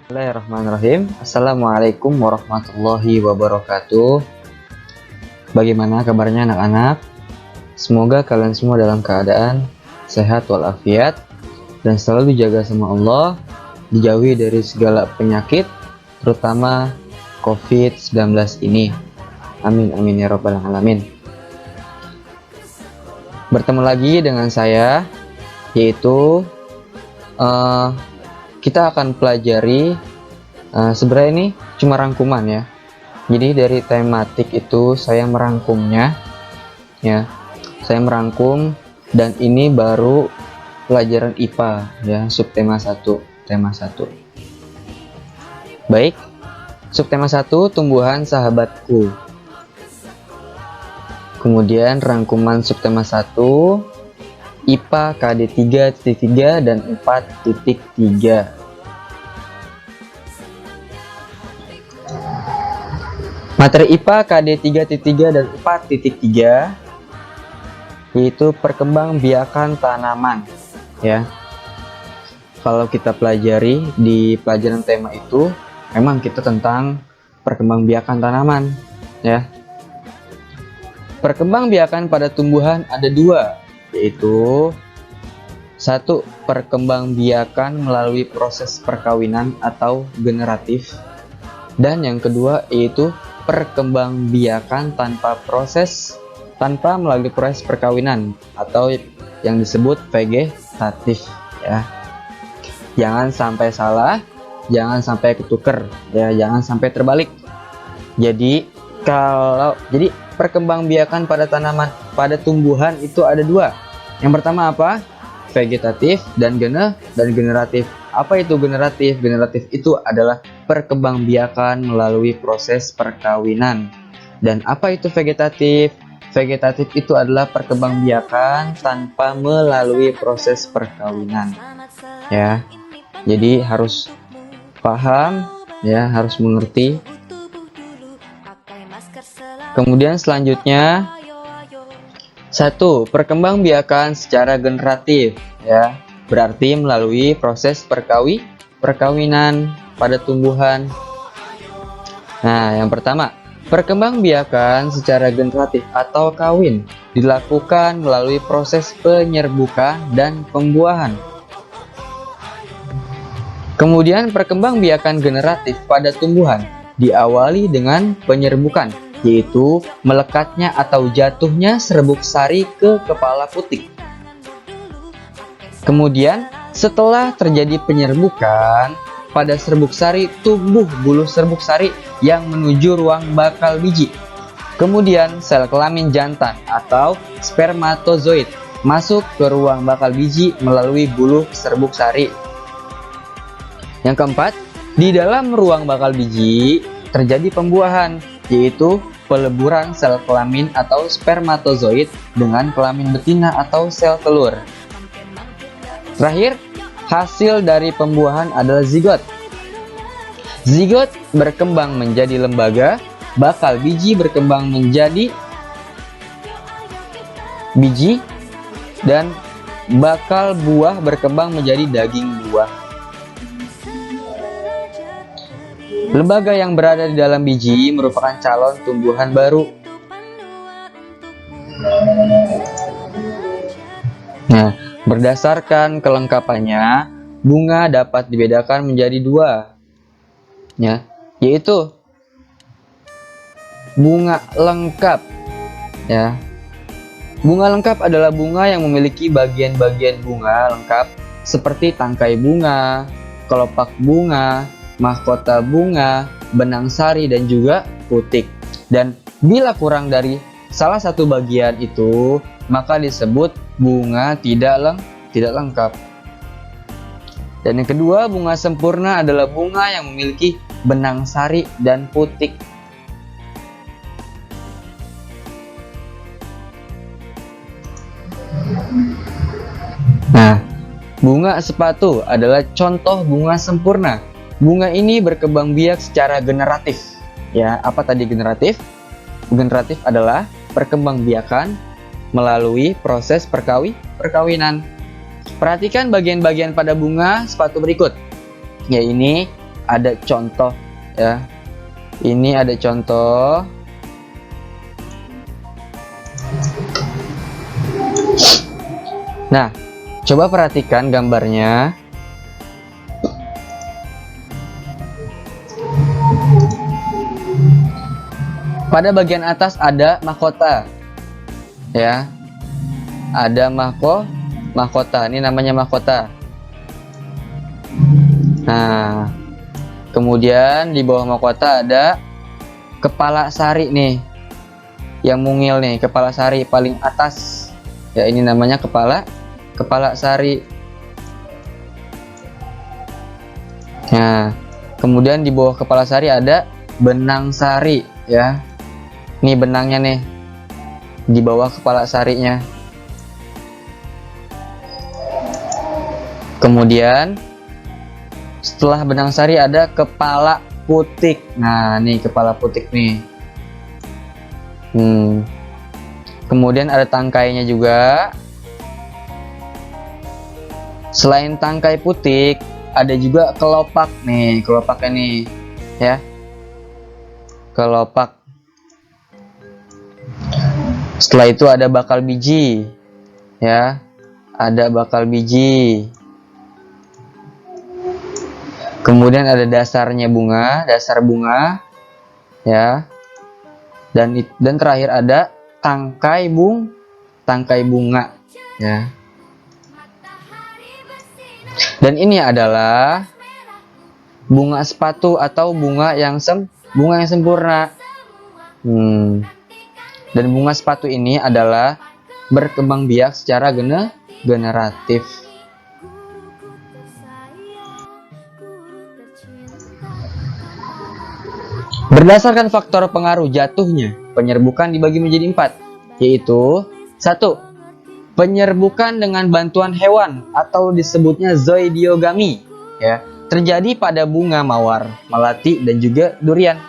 Bismillahirrahmanirrahim. Assalamualaikum warahmatullahi wabarakatuh. Bagaimana kabarnya anak-anak? Semoga kalian semua dalam keadaan sehat walafiat dan selalu dijaga sama Allah, dijauhi dari segala penyakit, terutama COVID-19 ini. Amin amin ya rabbal alamin. Bertemu lagi dengan saya, yaitu kita akan pelajari sebenarnya ini cuma rangkuman ya. Jadi dari tematik itu saya merangkumnya ya. Saya merangkum dan ini baru pelajaran IPA ya, subtema 1, tema 1. Baik. Subtema 1 tumbuhan sahabatku. Kemudian rangkuman subtema 1 IPA KD 3.3 dan 4.3. Materi IPA KD 3.3 dan 4.3 yaitu perkembangbiakan tanaman ya. Kalau kita pelajari di pelajaran tema itu memang kita tentang perkembangbiakan tanaman ya. Perkembangbiakan pada tumbuhan ada dua, yaitu satu, perkembangbiakan melalui proses perkawinan atau generatif, dan yang kedua yaitu perkembangbiakan tanpa melalui proses perkawinan atau yang disebut vegetatif ya. Jangan sampai salah, jangan sampai ketuker ya, jangan sampai terbalik. Jadi perkembangbiakan pada tanaman, pada tumbuhan itu ada dua. Yang pertama apa? Vegetatif dan generatif. Apa itu generatif? Generatif itu adalah perkembangbiakan melalui proses perkawinan. Dan apa itu vegetatif? Vegetatif itu adalah perkembangbiakan tanpa melalui proses perkawinan. Ya. Jadi harus paham ya, harus mengerti. Kemudian selanjutnya 1. Perkembangbiakan secara generatif ya. Berarti melalui proses perkawinan pada tumbuhan. Nah, yang pertama, perkembangbiakan secara generatif atau kawin dilakukan melalui proses penyerbukan dan pembuahan. Kemudian perkembangbiakan generatif pada tumbuhan diawali dengan penyerbukan, yaitu melekatnya atau jatuhnya serbuk sari ke kepala putik. Kemudian setelah terjadi penyerbukan pada serbuk sari, tumbuh buluh serbuk sari yang menuju ruang bakal biji. Kemudian sel kelamin jantan atau spermatozoid masuk ke ruang bakal biji melalui buluh serbuk sari. Yang keempat, di dalam ruang bakal biji terjadi pembuahan, yaitu peleburan sel kelamin atau spermatozoid dengan kelamin betina atau sel telur. Terakhir, hasil dari pembuahan adalah zigot. Zigot berkembang menjadi lembaga, bakal biji berkembang menjadi biji, dan bakal buah berkembang menjadi daging buah. Lembaga yang berada di dalam biji merupakan calon tumbuhan baru. Nah, berdasarkan kelengkapannya, bunga dapat dibedakan menjadi dua, ya, yaitu bunga lengkap. Ya, bunga lengkap adalah bunga yang memiliki bagian-bagian bunga lengkap seperti tangkai bunga, kelopak bunga, mahkota bunga, benang sari, dan juga putik. Dan bila kurang dari salah satu bagian itu, maka disebut bunga tidak lengkap. Dan yang kedua, bunga sempurna adalah bunga yang memiliki benang sari dan putik. Nah, bunga sepatu adalah contoh bunga sempurna. Bunga ini berkembang biak secara generatif. Ya, apa tadi generatif? Generatif adalah perkembangbiakan melalui proses perkawinan. Perhatikan bagian-bagian pada bunga sepatu berikut. Ya, ini ada contoh ya. Ini ada contoh. Nah, coba perhatikan gambarnya. Pada bagian atas ada mahkota. Ya. Ada mahkota. Ini namanya mahkota. Nah, kemudian di bawah mahkota ada kepala sari nih. Yang mungil nih, kepala sari paling atas. Ya, ini namanya kepala sari. Nah, kemudian di bawah kepala sari ada benang sari ya. Nih benangnya nih di bawah kepala sarinya. Kemudian setelah benang sari ada kepala putik. Nah, nih kepala putik nih. Kemudian ada tangkainya juga. Selain tangkai putik, ada juga kelopak nih, kelopaknya nih ya. Kelopak. Setelah itu ada bakal biji ya. Ada bakal biji. Kemudian ada dasarnya bunga, dasar bunga ya. Dan terakhir ada tangkai bunga ya. Dan ini adalah bunga sepatu atau bunga yang sempurna. Dan bunga sepatu ini adalah berkembang biak secara generatif. Berdasarkan faktor pengaruh jatuhnya, penyerbukan dibagi menjadi 4, yaitu 1. Penyerbukan dengan bantuan hewan atau disebutnya zoidiogami ya, terjadi pada bunga mawar, melati, dan juga durian.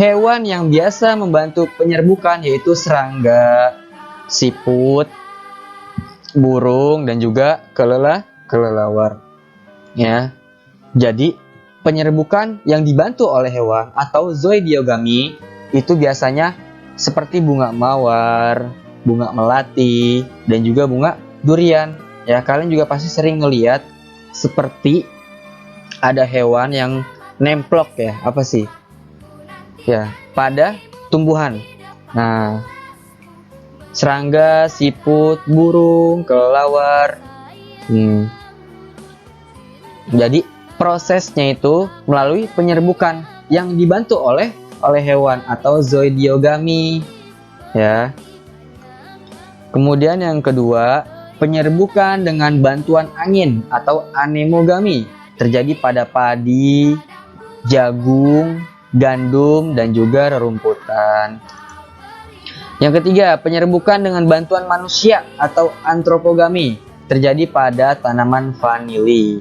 Hewan yang biasa membantu penyerbukan yaitu serangga, siput, burung, dan juga kelelawar. Ya. Jadi, penyerbukan yang dibantu oleh hewan atau zoidiogami itu biasanya seperti bunga mawar, bunga melati, dan juga bunga durian. Ya, kalian juga pasti sering ngelihat seperti ada hewan yang nemplok ya, apa sih? Ya, pada tumbuhan. Nah, serangga, siput, burung, kelelawar. Jadi prosesnya itu melalui penyerbukan yang dibantu oleh hewan atau zoidiogami. Ya. Kemudian yang kedua, penyerbukan dengan bantuan angin atau anemogami terjadi pada padi, jagung, gandum, dan juga rerumputan. Yang ketiga, penyerbukan dengan bantuan manusia atau antropogami terjadi pada tanaman vanili.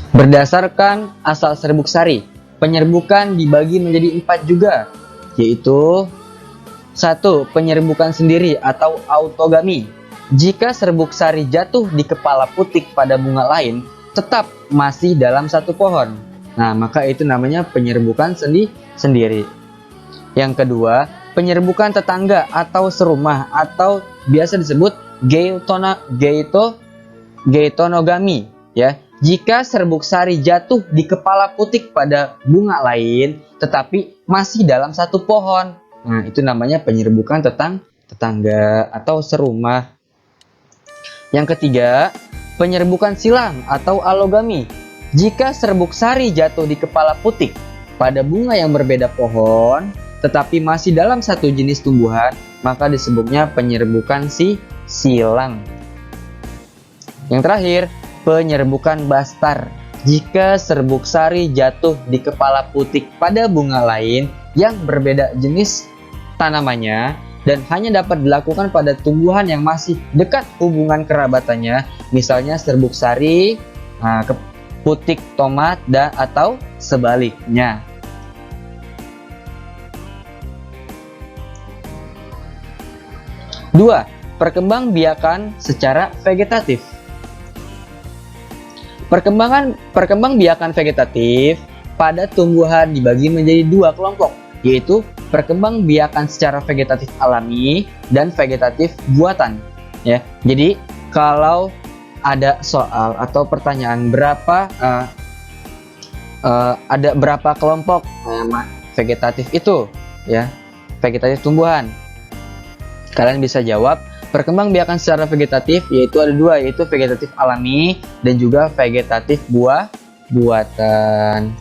Berdasarkan asal serbuk sari, penyerbukan dibagi menjadi 4 juga, yaitu 1. Penyerbukan sendiri atau autogami. Jika serbuk sari jatuh di kepala putik pada bunga lain, tetap masih dalam satu pohon. Nah, maka itu namanya penyerbukan sendiri. Yang kedua, penyerbukan tetangga atau serumah atau biasa disebut geitonogami. Ya, jika serbuk sari jatuh di kepala putik pada bunga lain, tetapi masih dalam satu pohon. Nah, itu namanya penyerbukan tetangga atau serumah. Yang ketiga, penyerbukan silang atau alogami. Jika serbuk sari jatuh di kepala putik pada bunga yang berbeda pohon, tetapi masih dalam satu jenis tumbuhan, maka disebutnya penyerbukan silang. Yang terakhir, penyerbukan bastar. Jika serbuk sari jatuh di kepala putik pada bunga lain yang berbeda jenis tanamannya, dan hanya dapat dilakukan pada tumbuhan yang masih dekat hubungan kerabatannya, misalnya serbuk sari ke putik tomat atau sebaliknya. Dua, perkembangbiakan secara vegetatif. Perkembangbiakan vegetatif pada tumbuhan dibagi menjadi dua kelompok, yaitu perkembangbiakan secara vegetatif alami dan vegetatif buatan. Ya, jadi kalau ada soal atau pertanyaan ada berapa kelompok vegetatif itu, ya, vegetatif tumbuhan, kalian bisa jawab perkembangbiakan secara vegetatif yaitu ada dua, yaitu vegetatif alami dan juga vegetatif buatan.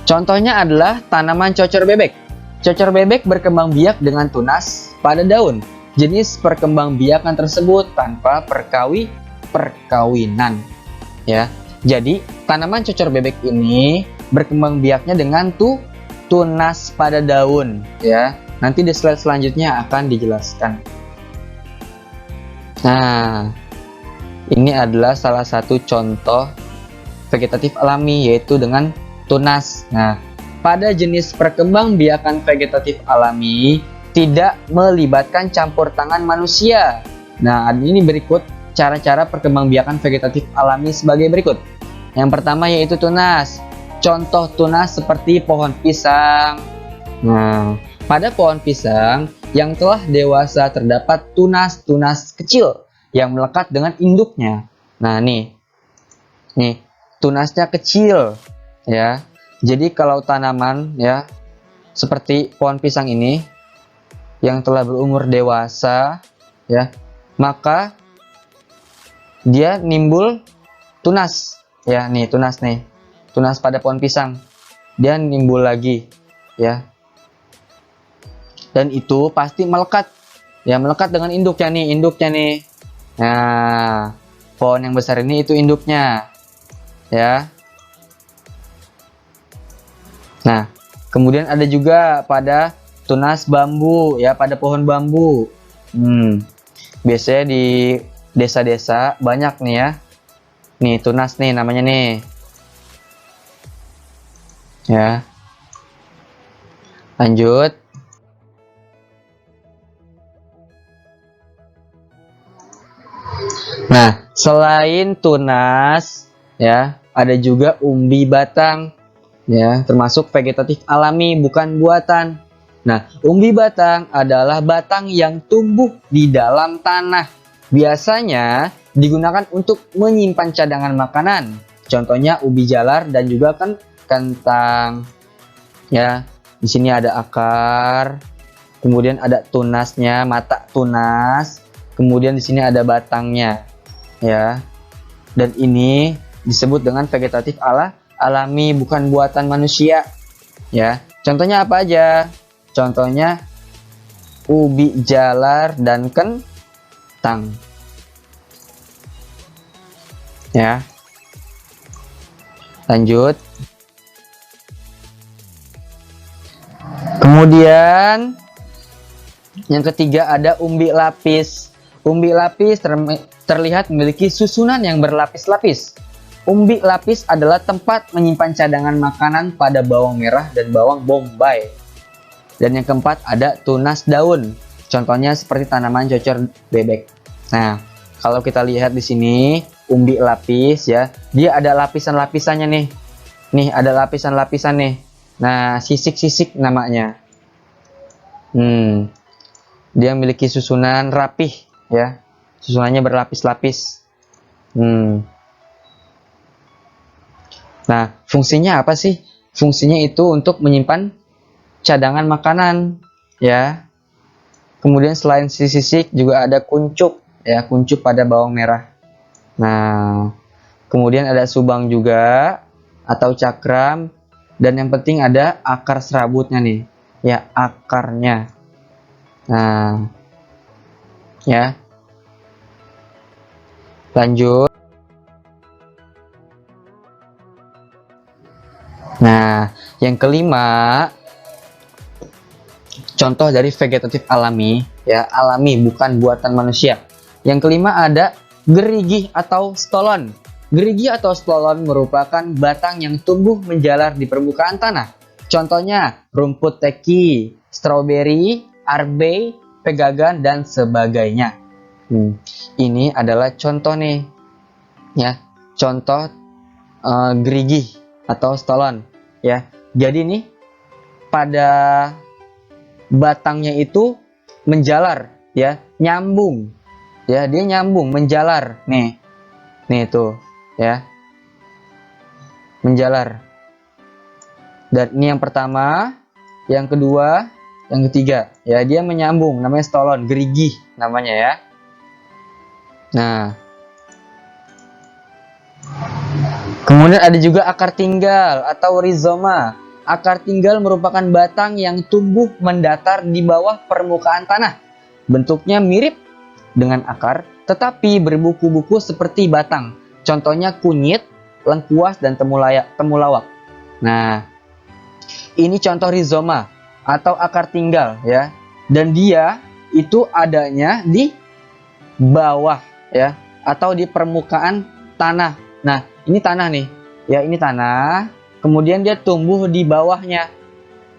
Contohnya adalah tanaman cocor bebek. Cocor bebek berkembang biak dengan tunas pada daun. Jenis perkembangbiakan tersebut tanpa perkawinan. Ya, jadi tanaman cocor bebek ini berkembang biaknya dengan tunas pada daun. Ya, nanti di slide selanjutnya akan dijelaskan. Nah, ini adalah salah satu contoh vegetatif alami, yaitu dengan tunas. Nah, pada jenis perkembangbiakan vegetatif alami tidak melibatkan campur tangan manusia. Nah, ini berikut cara-cara perkembangbiakan vegetatif alami sebagai berikut. Yang pertama yaitu tunas. Contoh tunas seperti pohon pisang. Nah, pada pohon pisang yang telah dewasa terdapat tunas-tunas kecil yang melekat dengan induknya. Nah, nih tunasnya kecil, ya. Jadi kalau tanaman, ya, seperti pohon pisang ini yang telah berumur dewasa, ya, maka dia nimbul tunas, ya, nih tunas pada pohon pisang, dia nimbul lagi, ya. Dan itu pasti melekat, ya, melekat dengan induknya nih. Nah, pohon yang besar ini itu induknya, ya. Nah, kemudian ada juga pada tunas bambu, ya, pada pohon bambu. Biasanya di desa-desa banyak nih, ya. Nih tunas nih namanya nih, ya. Lanjut. Nah, selain tunas, ya, ada juga umbi batang, ya, termasuk vegetatif alami bukan buatan. Nah, umbi batang adalah batang yang tumbuh di dalam tanah. Biasanya digunakan untuk menyimpan cadangan makanan. Contohnya ubi jalar dan juga kentang. Ya, di sini ada akar, kemudian ada tunasnya, mata tunas, kemudian di sini ada batangnya. Ya, dan ini disebut dengan vegetatif alami bukan buatan manusia, ya. Contohnya apa aja? Contohnya ubi jalar dan kentang, ya. Lanjut. Kemudian yang ketiga ada umbi lapis. Umbi lapis terlihat memiliki susunan yang berlapis-lapis. Umbi lapis adalah tempat menyimpan cadangan makanan pada bawang merah dan bawang bombay. Dan yang keempat ada tunas daun. Contohnya seperti tanaman cocor bebek. Nah, kalau kita lihat di sini umbi lapis, ya, dia ada lapisan-lapisannya nih. Nih ada lapisan-lapisan nih. Nah, sisik-sisik namanya. Dia memiliki susunan rapih, ya. Susunannya berlapis-lapis. Nah, fungsinya apa sih? Fungsinya itu untuk menyimpan cadangan makanan, ya. Kemudian selain sisik juga ada kuncup, ya, kuncup pada bawang merah. Nah, kemudian ada subang juga atau cakram, dan yang penting ada akar serabutnya nih, ya, akarnya. Nah, ya. Lanjut. Nah, yang kelima, contoh dari vegetatif alami, ya, alami bukan buatan manusia. Yang kelima ada gerigi atau stolon. Gerigi atau stolon merupakan batang yang tumbuh menjalar di permukaan tanah. Contohnya rumput teki, stroberi, arbei, pegangan dan sebagainya. Ini adalah contoh nih, ya, contoh gerigi atau stolon, ya. Jadi nih pada batangnya itu menjalar, ya, nyambung, ya, dia nyambung, menjalar, nih tuh, ya, menjalar. Dan ini yang pertama, yang kedua, yang ketiga, ya, dia menyambung, namanya stolon, gerigi namanya, ya. Nah, kemudian ada juga akar tinggal atau rizoma. Akar tinggal merupakan batang yang tumbuh mendatar di bawah permukaan tanah. Bentuknya mirip dengan akar, tetapi berbuku-buku seperti batang. Contohnya kunyit, lengkuas, dan temulawak. Nah, ini contoh rizoma atau akar tinggal, ya. Dan dia itu adanya di bawah, ya, atau di permukaan tanah. Nah, ini tanah nih, ya, ini tanah. Kemudian dia tumbuh di bawahnya.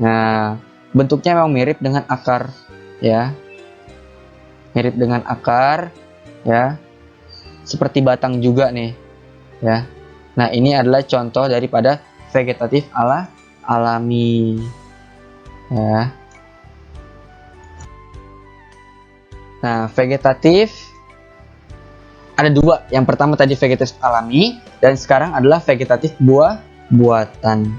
Nah, bentuknya memang mirip dengan akar, ya, mirip dengan akar, ya, seperti batang juga nih, ya. Nah, ini adalah contoh daripada vegetatif alami, ya. Nah, vegetatif ada dua. Yang pertama tadi vegetatif alami, dan sekarang adalah vegetatif buatan.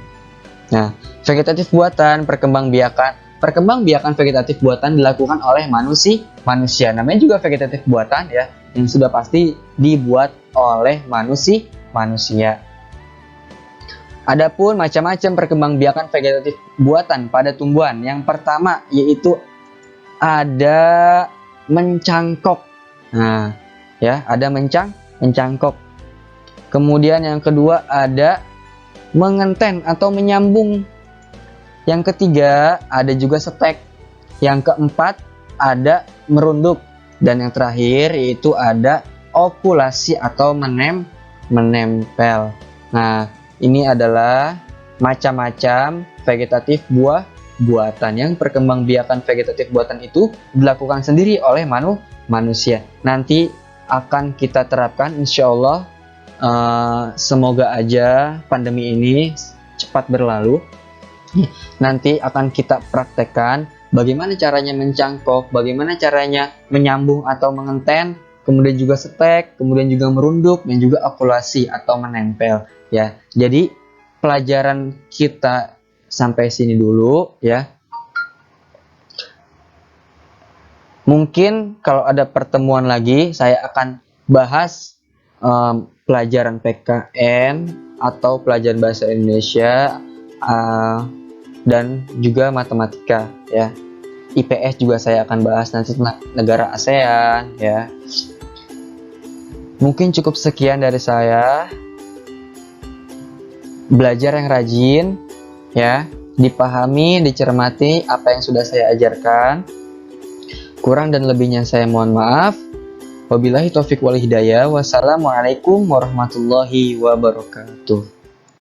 Nah, vegetatif buatan perkembangbiakan vegetatif buatan dilakukan oleh manusia. Namanya juga vegetatif buatan, ya, yang sudah pasti dibuat oleh manusia. Adapun macam-macam perkembangbiakan vegetatif buatan pada tumbuhan. Yang pertama yaitu ada mencangkok. Nah, ya, ada mencangkok. Kemudian yang kedua ada mengenten atau menyambung. Yang ketiga ada juga stek. Yang keempat ada merunduk. Dan yang terakhir yaitu ada okulasi atau menempel. Nah, ini adalah macam-macam vegetatif buatan. Yang perkembangbiakan vegetatif buatan itu dilakukan sendiri oleh manusia. Nanti akan kita terapkan, insya Allah. Semoga aja pandemi ini cepat berlalu. Nanti akan kita praktekkan bagaimana caranya mencangkok, bagaimana caranya menyambung atau mengenten, kemudian juga stek, kemudian juga merunduk, dan juga okulasi atau menempel, ya. Jadi pelajaran kita sampai sini dulu, ya. Mungkin kalau ada pertemuan lagi saya akan bahas pelajaran PKN atau pelajaran bahasa Indonesia dan juga matematika, ya. IPS juga saya akan bahas nanti tentang negara ASEAN, ya. Mungkin cukup sekian dari saya. Belajar yang rajin, ya, dipahami, dicermati apa yang sudah saya ajarkan. Kurang dan lebihnya saya mohon maaf. Wabillahi taufiq wal hidayah. Wassalamualaikum warahmatullahi wabarakatuh.